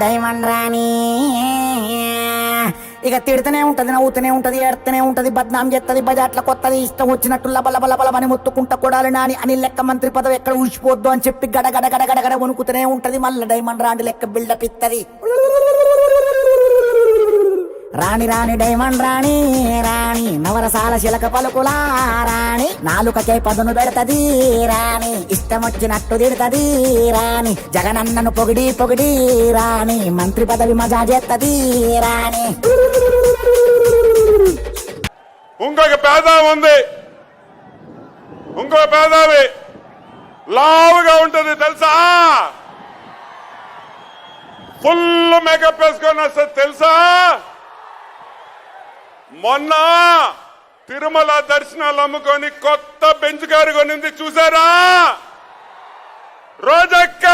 Diamond రాణి ఇక తిడుతూనే ఉంటది, నవ్వుతూనే ఉంటది, ఏడుతూనే ఉంటది, బద్నాం చేస్తుంది, బజాట్ల కొత్తది ఇష్టం వచ్చినట్టు లబలబలబలమని ముత్తుకుంట కొడాలి నాని అని లెక్క మంత్రి పదవి ఎక్కడ ఊసిపోద్దు అని చెప్పి గడగడ గడగడ వణుకుతూనే ఉంటది. మళ్ళీ డైమండ్ రాణి లెక్క బిల్డప్ ఇత్తది. రాణి రాణి డైమండ్ రాణి రాణి నవరసాల శిలక పలుకులా రాణి నాలుకకే పదును పెడతది రాణి ఇష్టం వచ్చినట్టు తిడతది రాణి జగనన్నను పొగిడి పొగిడి రాణి మంత్రి పదవి మజా చేస్తది రాణి. ఇంకొక పేద ఉంది, ఇంకొక పేదవి లావుగా ఉంటది తెలుసా, ఫుల్ మేకప్ వేసుకొని వస్తుంది తెలుసా. మొన్న తిరుమల దర్శనాలు అమ్ముకొని కొత్త బెంచ్ కారు కొనింది చూసారా, రోజక్క.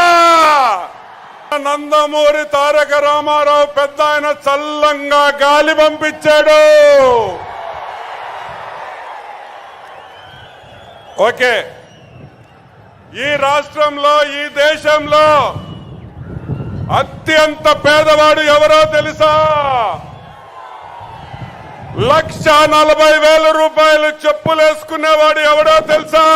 నందమూరి తారక రామారావు పెద్ద ఆయన చల్లంగా గాలి పంపించాడు. ఓకే, ఈ రాష్ట్రంలో ఈ దేశంలో అత్యంత పేదవాడు ఎవరో తెలుసా? 1,40,000 చెప్పులేసుకునేవాడు ఎవడో తెలుసా?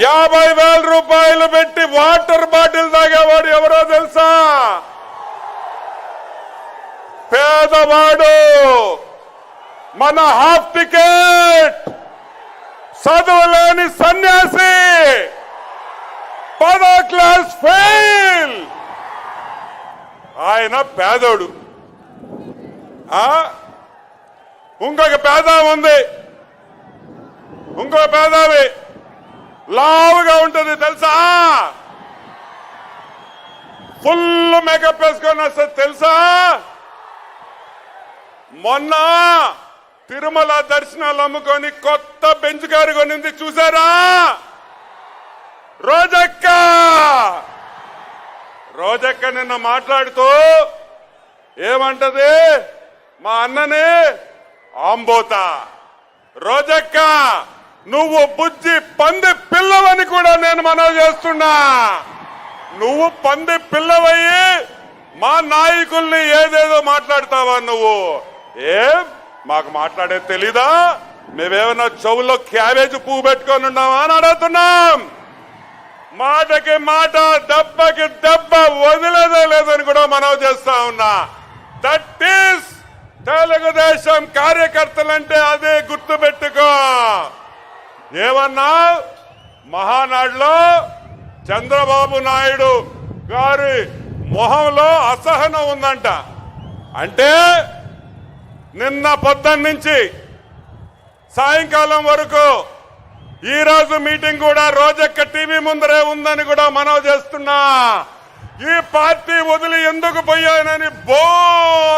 50,000 పెట్టి వాటర్ బాటిల్ తాగేవాడు ఎవరో తెలుసా? పేదవాడు. మన హాఫ్ టికెట్ చదువులేని సన్యాసి, 10వ క్లాస్ ఫెయిల్, ఆయన పేదోడు. ఇంకొక పేద ఉంది, ఇంకొక పేదవి లావుగా ఉంటది తెలుసా, ఫుల్ మేకప్ వేసుకొని వస్తుంది తెలుసా. మొన్న తిరుమల దర్శనాలు అమ్ముకొని కొత్త బెంచ్ కారు కొనింది చూసారా, రోజక్క. రోజక్క నిన్న మాట్లాడుతూ ఏమంటది, మా అన్నని ఆంబోతా. రోజక్క, నువ్వు బుజ్జి పంది పిల్లవని కూడా నేను మనవి చేస్తున్నా. నువ్వు పంది పిల్లవయ్యి మా నాయకుల్ని ఏదేదో మాట్లాడతావా నువ్వు? మాకు మాట్లాడేది తెలీదా? మేమేమన్నా చెవుల్లో క్యాబేజ్ పువ్వు పెట్టుకొని ఉన్నావా అని అడుగుతున్నాం. మాటకి మాట, దెబ్బకి దెబ్బ వదిలేదే లేదని కూడా మనవి చేస్తా ఉన్నా. దట్ ఈస్ తెలుగుదేశం కార్యకర్తలంటే అదే గుర్తుపెట్టుకో. ఏమన్నా మహానాడులో చంద్రబాబు నాయుడు గారి మొహంలో అసహనం ఉందంట. అంటే నిన్న పొద్దున్న నుంచి సాయంకాలం వరకు ఈ రోజు మీటింగ్ కూడా రోజక్క టీవీ ముందరే ఉందని కూడా మనవి చేస్తున్నా. ఈ పార్టీ వదిలి ఎందుకు పోయానని బో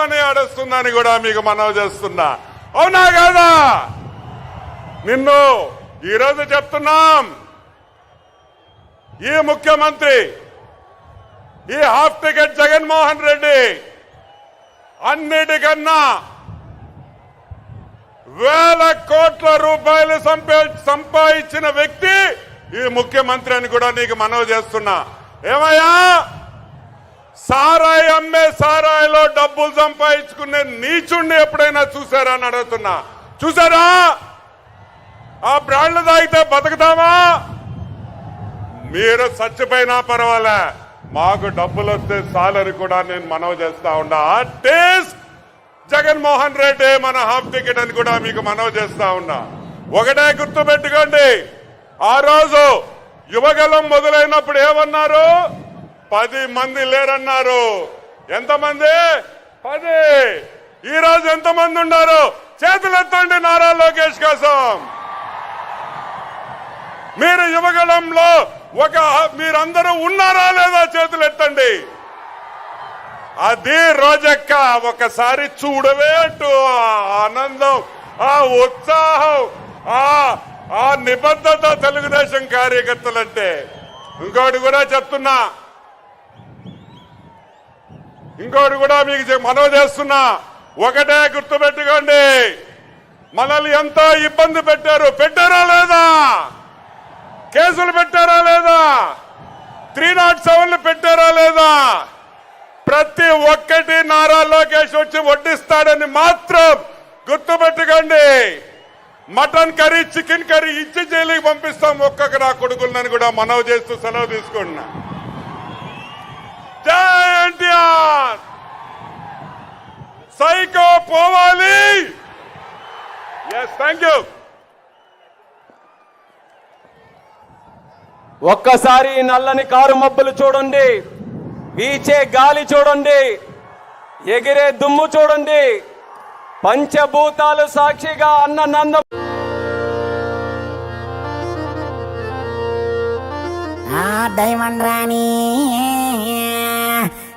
అని అడుస్తుందని కూడా మీకు మనవి చేస్తున్నా. అవునా కాదా? నిన్ను ఈరోజు చెప్తున్నాం, ఈ ముఖ్యమంత్రి, ఈ హాఫ్ టికెట్ జగన్మోహన్ రెడ్డి అన్నిటికన్నా వేల కోట్ల రూపాయలు సంపాదించిన వ్యక్తి ఈ ముఖ్యమంత్రి అని కూడా నీకు మనవి చేస్తున్నా. ఏమయ్యా, సారాయి అమ్మే సారాయిలో డబ్బులు సంపాదించుకునే నీచుండి ఎప్పుడైనా చూసారా అని అడుగుతున్నా. చూసారా? ఆ బ్రాండ్లు తాగితే బతుకుతామా? మీరు చచ్చిపోయినా పర్వాలే, మాకు డబ్బులు వస్తే చాలని కూడా నేను మనవి చేస్తా ఉన్నా. టేస్ట్ జగన్మోహన్ రెడ్డి మన హాఫ్ టికెట్ అని కూడా మీకు మనవి చేస్తా ఉన్నా. ఒకటే గుర్తు పెట్టుకోండి, ఆ రోజు యువగలం మొదలైనప్పుడు ఏమన్నారు? 10 మంది లేరన్నారు. ఎంతమంది? 10. ఈ రోజు ఎంతమంది ఉన్నారు? చేతులు ఎత్తండి నారా లోకేష్ కోసం. మీరు యువగలంలో మీరందరూ ఉన్నారా లేదా? చేతులు ఎత్తండి. అది రోజక్క. ఒకసారి చూడవే అంటూ ఆనందం, ఆ ఉత్సాహం, ఆ నిబద్ధత తెలుగుదేశం కార్యకర్తలంటే. ఇంకోటి కూడా చెప్తున్నా, ఇంకోటి కూడా మీకు మనవి చేస్తున్నా. ఒకటే గుర్తుపెట్టుకోండి, మనల్ని ఎంతో ఇబ్బంది పెట్టారా లేదా? కేసులు పెట్టారా లేదా? 307లు పెట్టారా లేదా? ప్రతి ఒక్కటి నారా లోకేష్ వచ్చి వడ్డిస్తాడని మాత్రం గుర్తుపెట్టుకోండి. మటన్ కర్రీ, చికెన్ కర్రీ ఇచ్చి జైలుకి పంపిస్తాం ఒక్కొక్క నా కొడుకులని కూడా మనవి చేస్తూ సెలవు తీసుకుంటున్నా. జై ఎన్టీఆర్. సైకో పోవాలి. Yes, thank you. ఒక్కసారి నల్లని కారు మబ్బులు చూడండి, వీచే గాలి చూడండి, ఎగిరే దుమ్ము చూడండి. పంచభూతాలు సాక్షిగా అన్న నంద డైమండ్ రాణి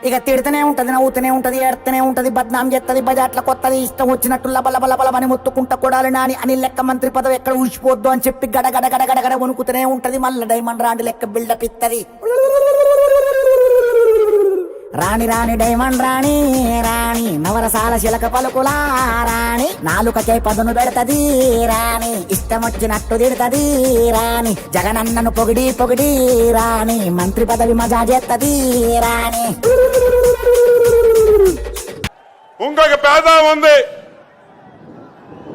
ఇక తిడుతూనే ఉంటది, నవ్వుతూనే ఉంటది, ఏడుతూనే ఉంటది, బద్నాం చేస్తది, బజాట్ల కొత్తది, ఇష్టం వచ్చినట్టు లబలబలబలని ముత్తుకుంట కొడాలి నాని అని లెక్క మంత్రి పదవి ఎక్కడ ఊసిపోద్దు అని చెప్పి గడగడ గడగడ వణుకుతూనే ఉంటది. మళ్ళీ డైమండ్ రాణి లెక్క బిల్డప్ ఇత్తది. రాణి రాణి డైమండ్ రాణి రాణి నవరసాల శిలక పలుకులా రాణి నాలుకకే పదును పెడతది రాణి ఇష్టం వచ్చినట్టు తిడతది రాణి జగనన్నను పొగిడి పొగిడి రాణి మంత్రి పదవి మజా చేస్తది రాణి. ఇంకొక పేద ఉంది,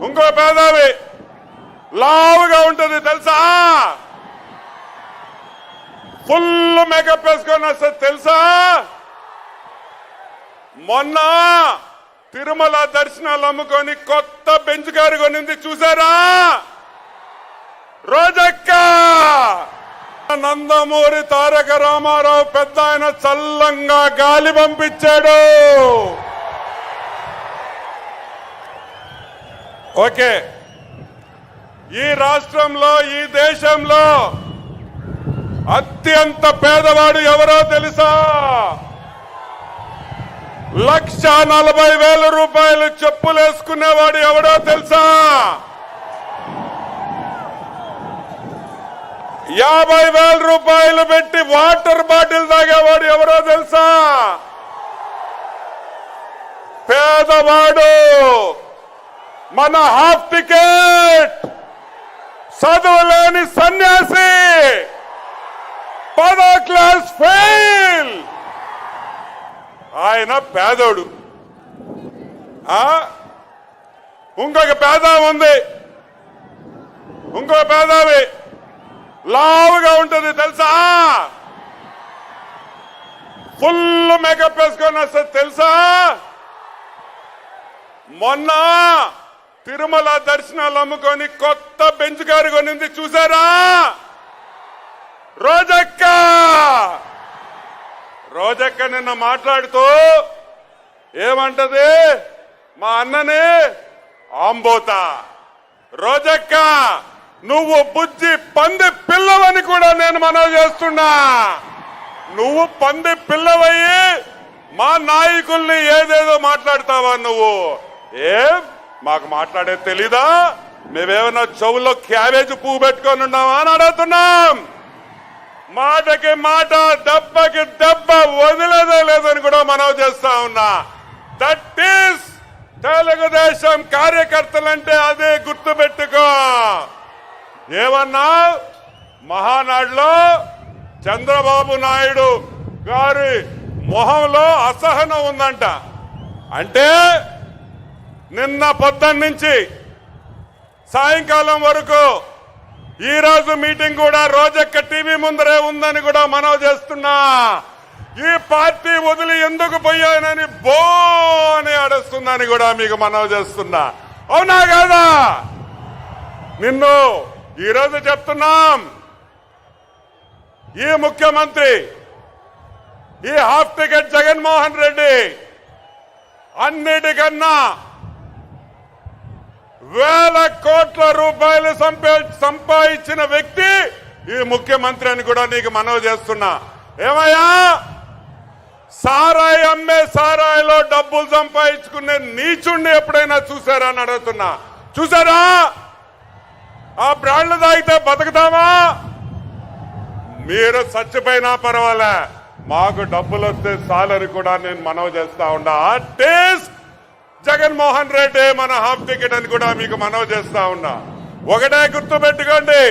ఇంకొక పేదవి లావుగా ఉంటుంది తెలుసా? ఫుల్ మేకప్ వేసుకొని వస్తుంది తెలుసా? మొన్న తిరుమల దర్శనాలు అమ్ముకొని కొత్త బెంచ్ కారు కొనింది చూసారా? రోజక్క. నందమూరి తారక రామారావు పెద్ద ఆయన చల్లంగా గాలి పంపించాడు. ఓకే, ఈ రాష్ట్రంలో, ఈ దేశంలో అత్యంత పేదవాడు ఎవరో తెలుసా? 1,40,000 రూపాయలు చెప్పులేసుకునేవాడు ఎవడో తెలుసా? 50,000 రూపాయలు పెట్టి వాటర్ బాటిల్ తాగేవాడు ఎవరో తెలుసా? పేదవాడు. మన హాఫ్ టికెట్ చదువులేని సన్యాసి, 10వ క్లాస్ ఫెయిల్, ఆయన పేదోడు. ఇంకొక పేద ఉంది, ఇంకొక పేదవి లావుగా ఉంటుంది తెలుసా? ఫుల్ మేకప్ వేసుకొని వస్తుంది తెలుసా? మొన్న తిరుమల దర్శనాలు అమ్ముకొని కొత్త బెంచ్ కారు కొనింది చూసారా? రోజక్క. రోజక్క నిన్న మాట్లాడుతూ ఏమంటది? మా అన్నని ఆంబోతా. రోజక్క, నువ్వు బుజ్జి పంది పిల్లవని కూడా నేను మనవి చేస్తున్నా. నువ్వు పంది పిల్లవయ్యి మా నాయకుల్ని ఏదేదో మాట్లాడతావా నువ్వు? మాకు మాట్లాడేది తెలీదా? మేమేమన్నా చెవుల్లో క్యాబేజ్ పువ్వు పెట్టుకొని ఉన్నావా అని అడుగుతున్నాం. మాటకి మాట, దెబ్బకి దెబ్బ వదిలేదే లేదని కూడా మనవి చేస్తా ఉన్నా. దట్ ఈస్ తెలుగుదేశం కార్యకర్తలంటే అదే గుర్తుపెట్టుకో. ఏమన్నా మహానాడులో చంద్రబాబు నాయుడు గారి మొహంలో అసహనం ఉందంట. అంటే నిన్న పొద్దున్న నుంచి సాయంకాలం వరకు ఈ రోజు మీటింగ్ కూడా రోజక్క టీవీ ముందరే ఉందని కూడా మనవి చేస్తున్నా. ఈ పార్టీ వదిలి ఎందుకు పోయానని బో అని అడుస్తుందని కూడా మీకు మనవి చేస్తున్నా. అవునా కాదా? నిన్ను ఈరోజు చెప్తున్నాం, ఈ ముఖ్యమంత్రి, ఈ హాఫ్ టికెట్ జగన్మోహన్ రెడ్డి అన్నిటికన్నా వేల కోట్ల రూపాయలు సంపాదించిన వ్యక్తి ఈ ముఖ్యమంత్రి అని కూడా నీకు మనవి చేస్తున్నా. ఏమయ్యా, సారాయి అమ్మే సారాయిలో డబ్బులు సంపాదించుకునే నీచుణ్ణి ఎప్పుడైనా చూసారా అని అడుగుతున్నా. చూసారా? ఆ బ్రాండ్లు తాగితే బతుకుతామా? మీరు చచ్చిపోయినా పర్వాలే, మాకు డబ్బులు వస్తే చాలని కూడా నేను మనవి చేస్తా ఉన్నా. టేస్ట్ జగన్మోహన్ రెడ్డి మన హాఫ్ టికెట్ అని కూడా మీకు మనవి చేస్తా ఉన్నా. ఒకటే గుర్తు పెట్టుకోండి,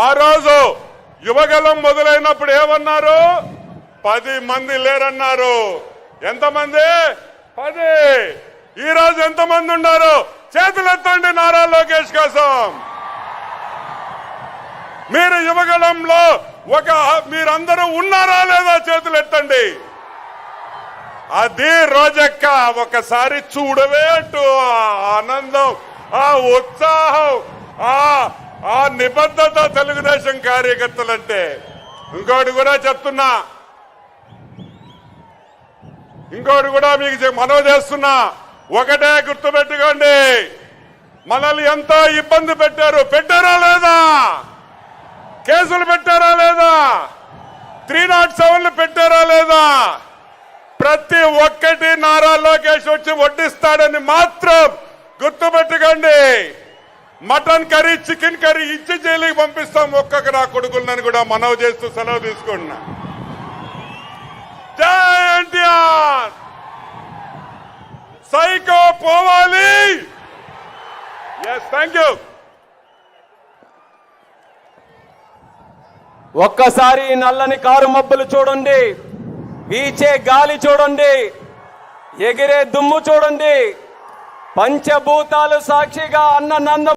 ఆ రోజు యువగలం మొదలైనప్పుడు ఏమన్నారు? 10 మంది లేరన్నారు. ఎంతమంది? 10. ఈ రోజు ఎంతమంది ఉన్నారు? చేతులు ఎత్తండి నారా లోకేష్ కోసం. మీరు యువగలంలో మీరందరూ ఉన్నారా లేదా? చేతులు ఎత్తండి. అది రోజక్క ఒకసారి చూడవే అంటూ ఆనందం, ఆ ఉత్సాహం, ఆ నిబద్ధత తెలుగుదేశం కార్యకర్తలంటే. ఇంకోటి కూడా చెప్తున్నా, ఇంకోటి కూడా మీకు మనవి చేస్తున్నా. ఒకటే గుర్తుపెట్టుకోండి, మనల్ని ఎంతో ఇబ్బంది పెట్టారా లేదా? కేసులు పెట్టారా లేదా? 307 పెట్టారా లేదా? ప్రతి ఒక్కటి నారా లోకేష్ వచ్చి వడ్డిస్తాడని మాత్రం గుర్తుపెట్టుకోండి. మటన్ కర్రీ, చికెన్ కర్రీ ఇచ్చి జైలుకి పంపిస్తాం ఒక్కొక్క నా కొడుకులని కూడా మనవి చేస్తూ సెలవు తీసుకున్నా. జై ఎన్టీఆర్. సైకో పోవాలి. Yes, thank you. ఒక్కసారి నల్లని కారు మబ్బులు చూడండి, వీచే గాలి చూడండి, ఎగిరే దుమ్ము చూడండి. పంచభూతాలు సాక్షిగా అన్న నంద